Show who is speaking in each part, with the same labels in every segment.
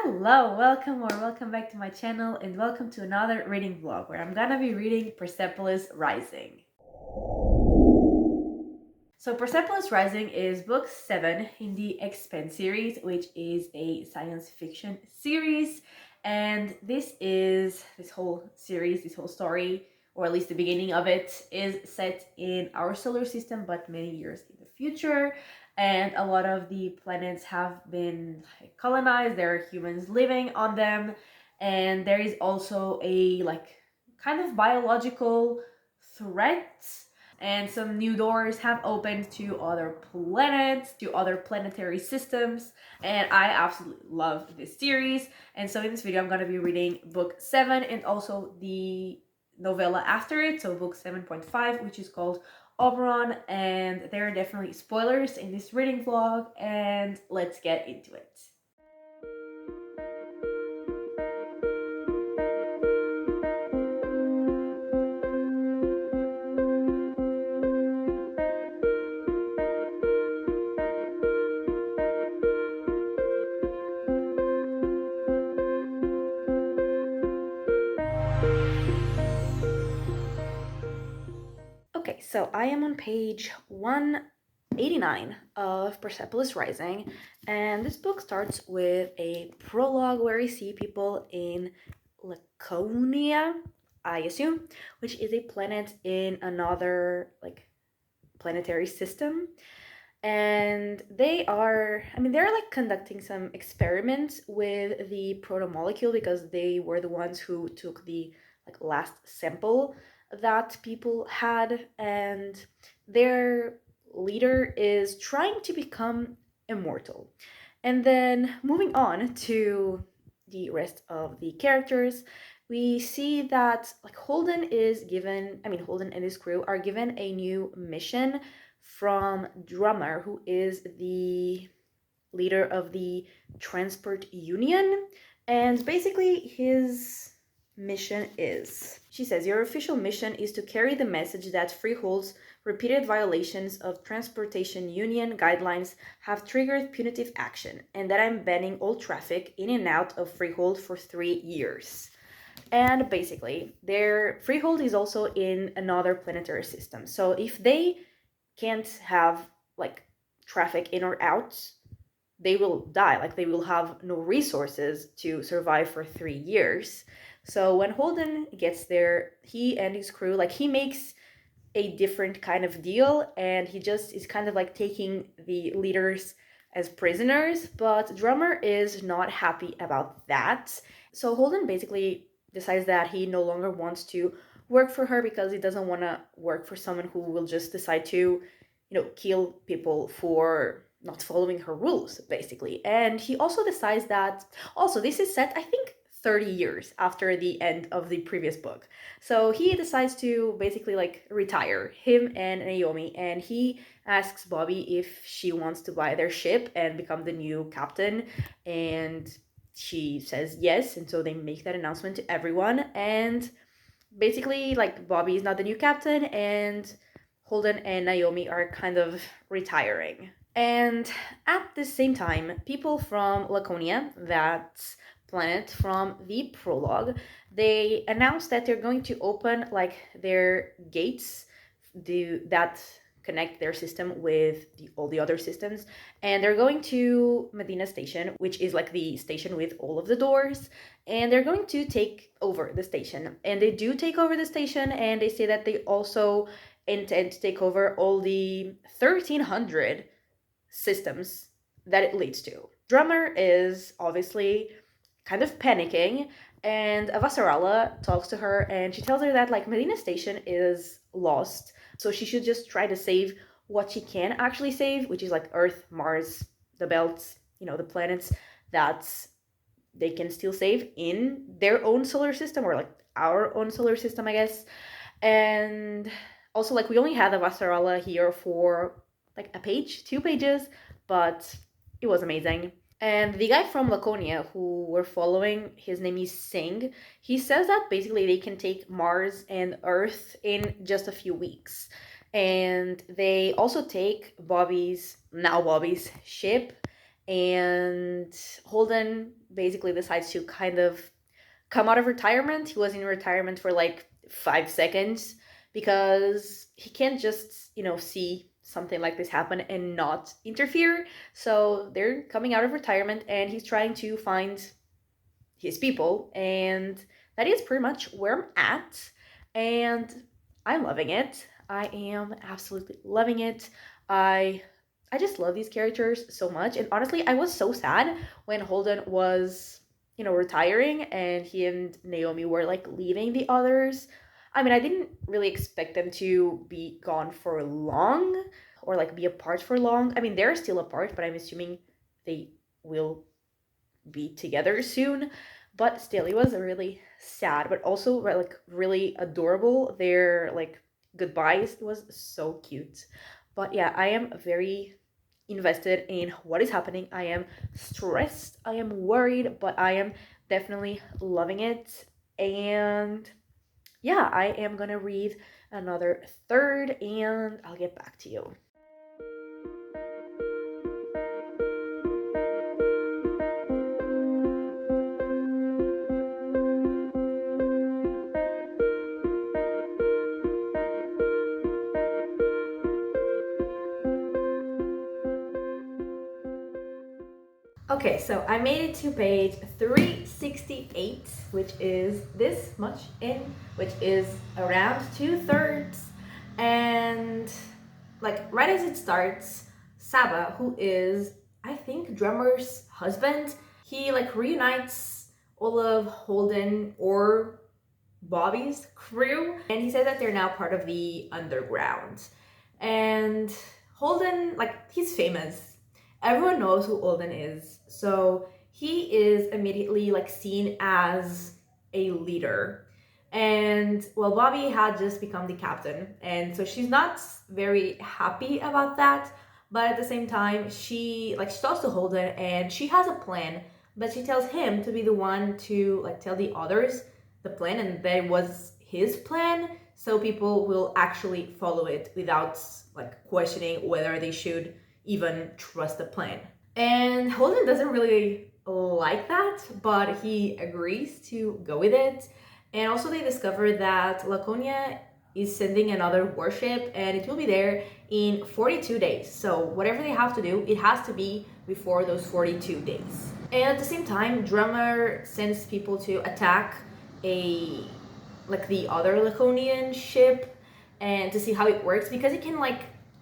Speaker 1: Hello, welcome back to my channel and welcome to another reading vlog where I'm gonna be reading Persepolis Rising. So Persepolis Rising is book 7 in the Expanse series, which is a science fiction series, and this whole series, this whole story, or at least the beginning of it, is set in our solar system but many years in the future. And a lot of the planets have been colonized. There are humans living on them, and there is also a kind of biological threat, and some new doors have opened to other planets, to other planetary systems, and I absolutely love this series. And so in this video I'm going to be reading book 7 and also the novella after it, so book 7.5, which is called Auberon, and there are definitely spoilers in this reading vlog, and let's get into it. Okay, so I am on page 189 of Persepolis Rising, and this book starts with a prologue where we see people in Laconia, I assume, which is a planet in another planetary system. And they're conducting some experiments with the protomolecule because they were the ones who took the last sample that people had, and their leader is trying to become immortal. And then moving on to the rest of the characters, we see that Holden and his crew are given a new mission from Drummer, who is the leader of the Transport Union. And basically his mission is, she says, your official mission is to carry the message that Freehold's repeated violations of Transportation Union guidelines have triggered punitive action, and that I'm banning all traffic in and out of Freehold for 3 years. And basically, their Freehold is also in another planetary system. So if they can't have traffic in or out, they will die. They will have no resources to survive for 3 years. So when Holden gets there, he and his crew, he makes a different kind of deal, and he just is kind of taking the leaders as prisoners, but Drummer is not happy about that. So Holden basically decides that he no longer wants to work for her because he doesn't want to work for someone who will just decide to, kill people for not following her rules, basically. And he also decides that, also, this is set, I think, 30 years after the end of the previous book. So he decides to basically retire, him and Naomi, and he asks Bobby if she wants to buy their ship and become the new captain, and she says yes, and so they make that announcement to everyone. And basically Bobby is not the new captain, and Holden and Naomi are kind of retiring. And at the same time, people from Laconia, that planet from the prologue, they announced that they're going to open their gates that connect their system with all the other systems, and they're going to Medina Station, which is the station with all of the doors, and they're going to take over the station. And they do take over the station, and they say that they also intend to take over all the 1,300 systems that it leads to. Drummer is obviously kind of panicking, and Avasarala talks to her, and she tells her that Medina Station is lost, so she should just try to save what she can actually save, which is Earth, Mars, the belts, the planets that they can still save in their own solar system, or our own solar system, I guess. And also we only had Avasarala here for a page, 2 pages, but it was amazing. And the guy from Laconia who we're following, his name is Singh, he says that basically they can take Mars and Earth in just a few weeks. And they also take Bobby's ship, and Holden basically decides to kind of come out of retirement. He was in retirement for like 5 seconds because he can't just, see something like this happen and not interfere. So they're coming out of retirement and he's trying to find his people. And that is pretty much where I'm at. And I'm loving it. I am absolutely loving it. I I just love these characters so much. And honestly, I was so sad when Holden was, retiring and he and Naomi were like leaving the others. I mean, I didn't really expect them to be gone for long or like be apart for long. I mean, they're still apart, but I'm assuming they will be together soon. But still, it was really sad, but also like really adorable. Their like goodbyes, it was so cute. But yeah, I am very invested in what is happening. I am stressed, I am worried, but I am definitely loving it. And yeah, I am gonna read another third and I'll get back to you. Okay, so I made it to page 368, which is this much in, which is around two-thirds. And like right as it starts, Saba, who is I think Drummer's husband, he like reunites all of Holden or Bobby's crew, and he says that they're now part of the underground. And Holden, like, he's famous. Everyone knows who Holden is. So he is immediately like seen as a leader. And well, Bobby had just become the captain, and so she's not very happy about that. But at the same time, she talks to Holden, and she has a plan, but she tells him to be the one to like tell the others the plan, and that was his plan, so people will actually follow it without like questioning whether they should even trust the plan. And Holden doesn't really like that, but he agrees to go with it. And also they discover that Laconia is sending another warship and it will be there in 42 days. So whatever they have to do, it has to be before those 42 days. And at the same time, Drummer sends people to attack the other Laconian ship and to see how it works, because it can like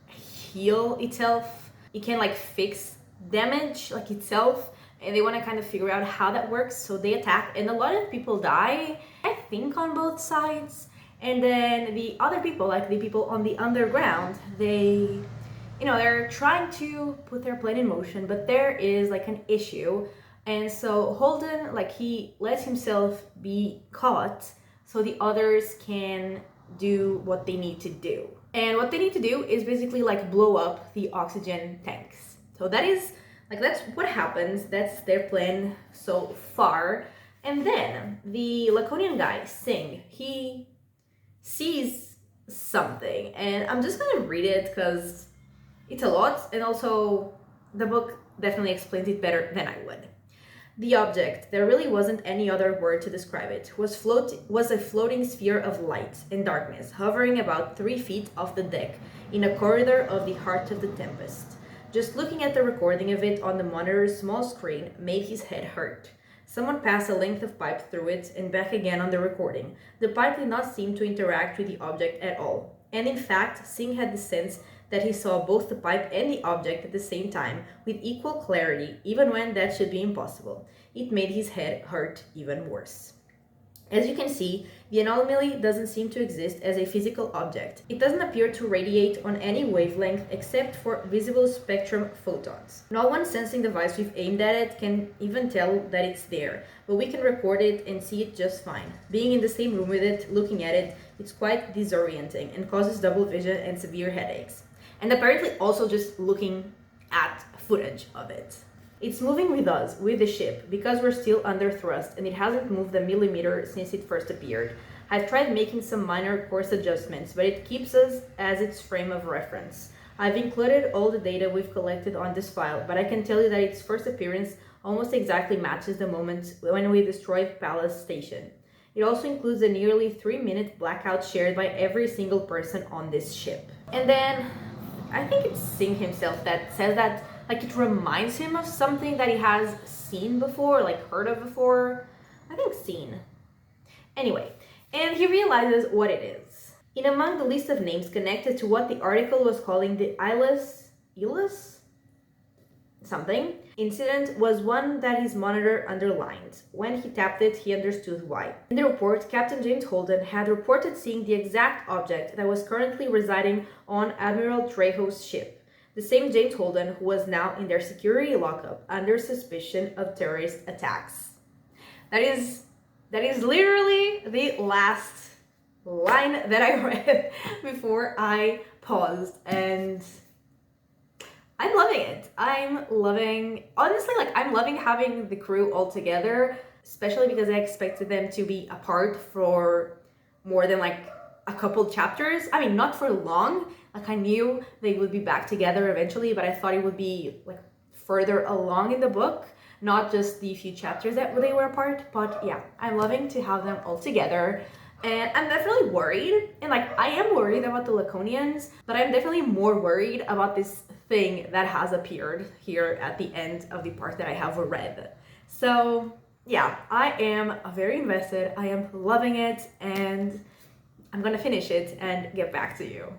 Speaker 1: heal itself. It can like fix damage like itself, and they want to kind of figure out how that works. So they attack, and a lot of people die, I think, on both sides. And then the other people, like the people on the underground, they're trying to put their plan in motion, but there is like an issue. And so Holden, like, he lets himself be caught so the others can do what they need to do. And what they need to do is basically like blow up the oxygen tanks. So that's what happens. That's their plan so far. And then the Laconian guy, Singh, he sees something. And I'm just gonna read it because it's a lot. And also the book definitely explains it better than I would. The object, there really wasn't any other word to describe it, was a floating sphere of light and darkness, hovering about 3 feet off the deck, in a corridor of the heart of the tempest. Just looking at the recording of it on the monitor's small screen made his head hurt. Someone passed a length of pipe through it and back again on the recording. The pipe did not seem to interact with the object at all. And in fact, Singh had the sense that he saw both the pipe and the object at the same time, with equal clarity, even when that should be impossible. It made his head hurt even worse. As you can see, the anomaly doesn't seem to exist as a physical object. It doesn't appear to radiate on any wavelength except for visible spectrum photons. No one sensing device we've aimed at it can even tell that it's there, but we can record it and see it just fine. Being in the same room with it, looking at it, it's quite disorienting and causes double vision and severe headaches. And apparently also just looking at footage of it. It's moving with us, with the ship, because we're still under thrust and it hasn't moved a millimeter since it first appeared. I've tried making some minor course adjustments, but it keeps us as its frame of reference. I've included all the data we've collected on this file, but I can tell you that its first appearance almost exactly matches the moment when we destroyed Palace Station. It also includes a nearly 3-minute blackout shared by every single person on this ship. And then, I think it's Singh himself that says that, like, it reminds him of something that he has seen before, like heard of before. I think seen. Anyway, and he realizes what it is. In among the list of names connected to what the article was calling the Eyeless something incident was one that his monitor underlined. When he tapped it, he understood why. In the report, Captain James Holden had reported seeing the exact object that was currently residing on Admiral Trejo's ship. The same James Holden who was now in their security lockup under suspicion of terrorist attacks. That is literally the last line that I read before I paused, and I'm loving it. Honestly, like, I'm loving having the crew all together, especially because I expected them to be apart for more than like a couple chapters. I mean, not for long. Like, I knew they would be back together eventually, but I thought it would be like further along in the book, not just the few chapters that they were apart. But yeah, I'm loving to have them all together. And I'm definitely worried, and like, I am worried about the Laconians, but I'm definitely more worried about this thing that has appeared here at the end of the part that I have read. So yeah, I am very invested, I am loving it, and I'm gonna finish it and get back to you.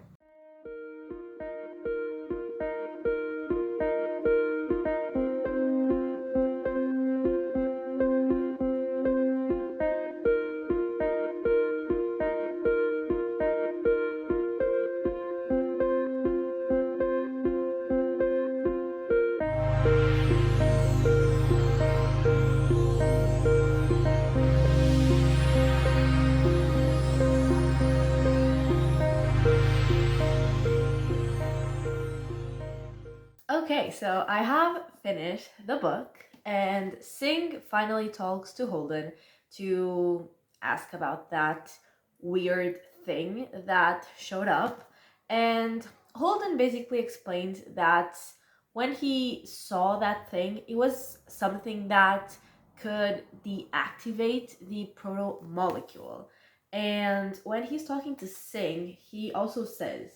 Speaker 1: Okay, so I have finished the book, and Singh finally talks to Holden to ask about that weird thing that showed up. And Holden basically explained that when he saw that thing, it was something that could deactivate the proto molecule. And when he's talking to Singh, he also says,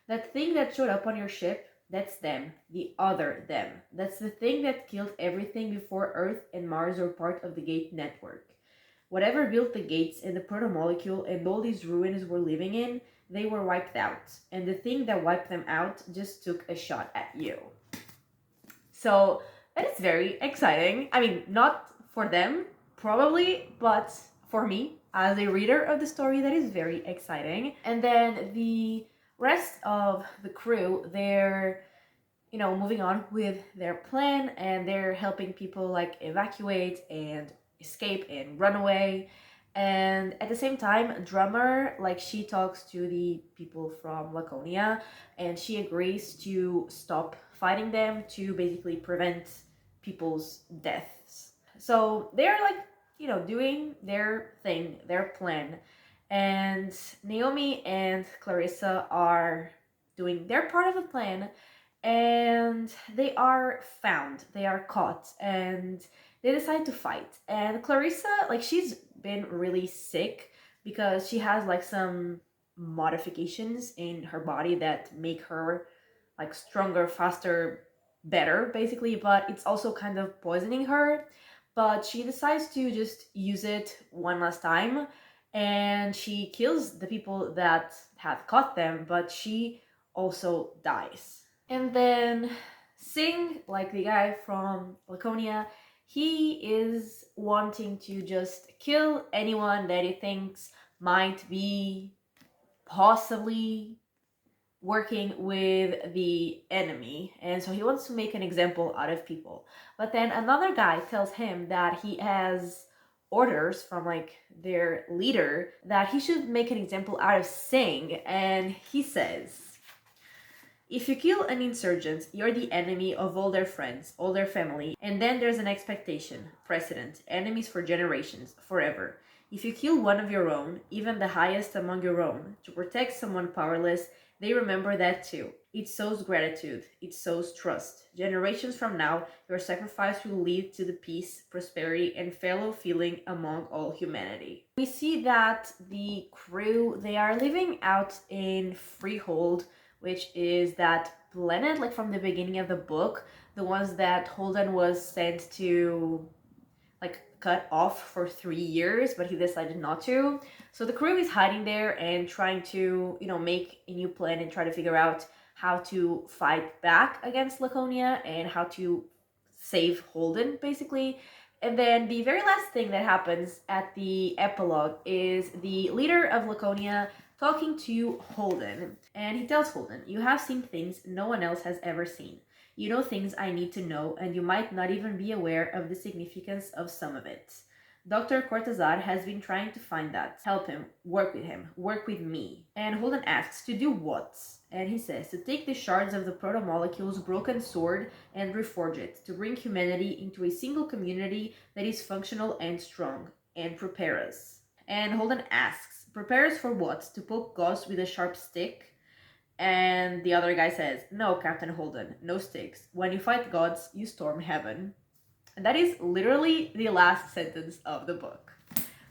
Speaker 1: that thing that showed up on your ship, that's them, the other them. That's the thing that killed everything before Earth and Mars were part of the Gate network. Whatever built the gates and the protomolecule and all these ruins we're living in, they were wiped out. And the thing that wiped them out just took a shot at you. So that is very exciting. I mean, not for them, probably, but for me, as a reader of the story, that is very exciting. And then the rest of the crew, they're moving on with their plan, and they're helping people like evacuate and escape and run away. And at the same time, Drummer, like, she talks to the people from Laconia, and she agrees to stop fighting them to basically prevent people's deaths. So they're like, doing their thing, their plan. And Naomi and Clarissa are doing their part of the plan, and they are found, they are caught, and they decide to fight. And Clarissa, like, she's been really sick because she has like some modifications in her body that make her like stronger, faster, better, basically, but it's also kind of poisoning her. But she decides to just use it one last time, and she kills the people that have caught them, but she also dies. And then Singh, like the guy from Laconia, he is wanting to just kill anyone that he thinks might be possibly working with the enemy. And so he wants to make an example out of people. But then another guy tells him that he has orders from like their leader that he should make an example out of Singh. And he says, if you kill an insurgent, you're the enemy of all their friends, all their family, and then there's an expectation, precedent, enemies for generations, forever. If you kill one of your own, even the highest among your own, to protect someone powerless, they remember that too. It sows gratitude, it sows trust. Generations from now, your sacrifice will lead to the peace, prosperity, and fellow feeling among all humanity. We see that the crew, they are living out in Freehold, which is that planet, like from the beginning of the book, the ones that Holden was sent to like cut off for 3 years, but he decided not to. So the crew is hiding there and trying to, make a new plan and try to figure out how to fight back against Laconia and how to save Holden, basically. And then the very last thing that happens at the epilogue is the leader of Laconia talking to Holden. And he tells Holden, "You have seen things no one else has ever seen. You know things I need to know, and you might not even be aware of the significance of some of it. Dr. Cortazar has been trying to find that. Help him, work with me." And Holden asks, "To do what?" And he says, "To take the shards of the proto-molecule's broken sword and reforge it, to bring humanity into a single community that is functional and strong, and prepare us." And Holden asks, "Prepare us for what? To poke ghosts with a sharp stick?" And the other guy says, "No, Captain Holden, no sticks. When you fight gods, you storm heaven." And that is literally the last sentence of the book.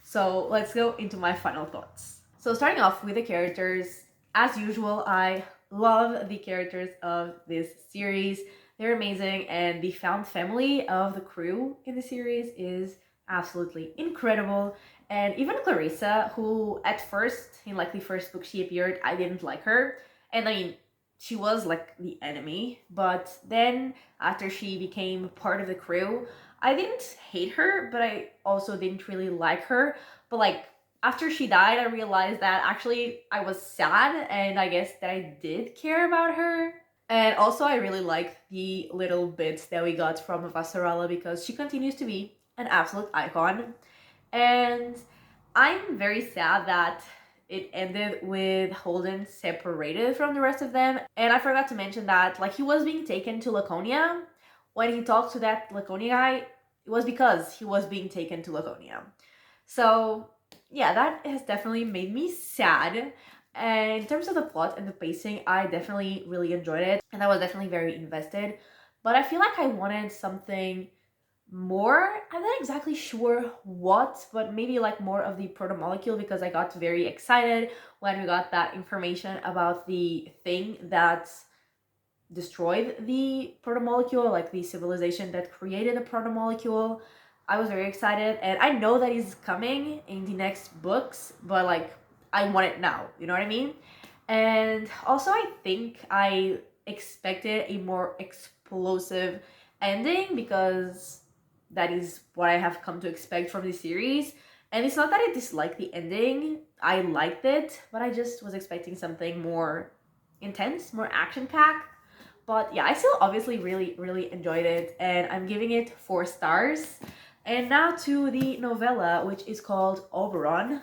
Speaker 1: So let's go into my final thoughts. So starting off with the characters, as usual, I love the characters of this series. They're amazing, and the found family of the crew in the series is absolutely incredible. And even Clarissa, who at first, in like the first book she appeared, I didn't like her. And I mean, she was like the enemy, but then after she became part of the crew, I didn't hate her, but I also didn't really like her. But like after she died, I realized that actually I was sad, and I guess that I did care about her. And also I really like the little bits that we got from Vassarala because she continues to be an absolute icon. And I'm very sad that it ended with Holden separated from the rest of them. And I forgot to mention that like he was being taken to Laconia. When he talked to that Laconia guy, it was because he was being taken to Laconia. So yeah, that has definitely made me sad. And in terms of the plot and the pacing, I definitely really enjoyed it. And I was definitely very invested. But I feel like I wanted something more. I'm not exactly sure what, but maybe like more of the proto-molecule, because I got very excited when we got that information about the thing that destroyed the proto-molecule, like the civilization that created the proto-molecule. I was very excited, and I know that is coming in the next books, but like I want it now, you know what I mean? And also I think I expected a more explosive ending, because that is what I have come to expect from the series. And it's not that I disliked the ending, I liked it, but I just was expecting something more intense, more action-packed. But yeah, I still obviously really enjoyed it, and I'm giving it 4 stars. And now to the novella, which is called Auberon.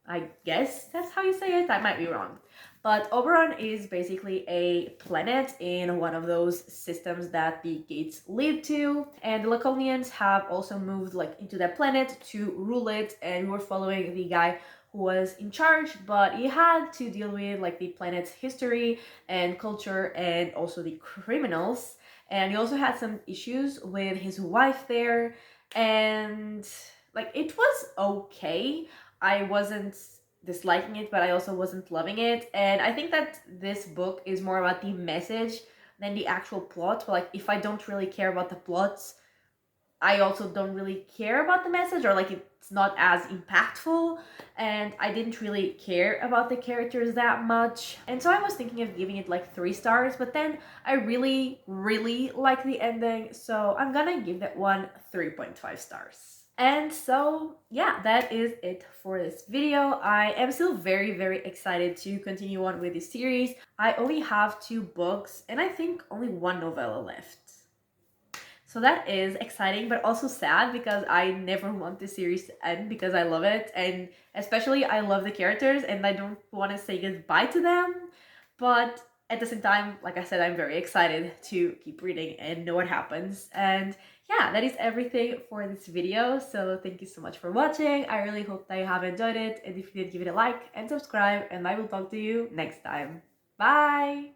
Speaker 1: I guess that's how you say it, I might be wrong. But Auberon is basically a planet in one of those systems that the gates lead to, and the Laconians have also moved like into that planet to rule it, and we're following the guy who was in charge, but he had to deal with like the planet's history and culture and also the criminals. And he also had some issues with his wife there, and like it was okay. I wasn't disliking it, but I also wasn't loving it. And I think that this book is more about the message than the actual plot. But like if I don't really care about the plots, I also don't really care about the message, or like it's not as impactful, and I didn't really care about the characters that much. And so I was thinking of giving it like 3 stars, but then I really like the ending, so I'm gonna give that one 3.5 stars. And so yeah, that is it for this video. I am still very excited to continue on with this series. I only have 2 books and I think only 1 novella left. So that is exciting, but also sad, because I never want this series to end because I love it. And especially I love the characters and I don't want to say goodbye to them. But at the same time, like I said, I'm very excited to keep reading and know what happens. And yeah, that is everything for this video. So thank you so much for watching. I really hope that you have enjoyed it. And if you did, give it a like and subscribe. And I will talk to you next time. Bye!
Speaker 2: Bye!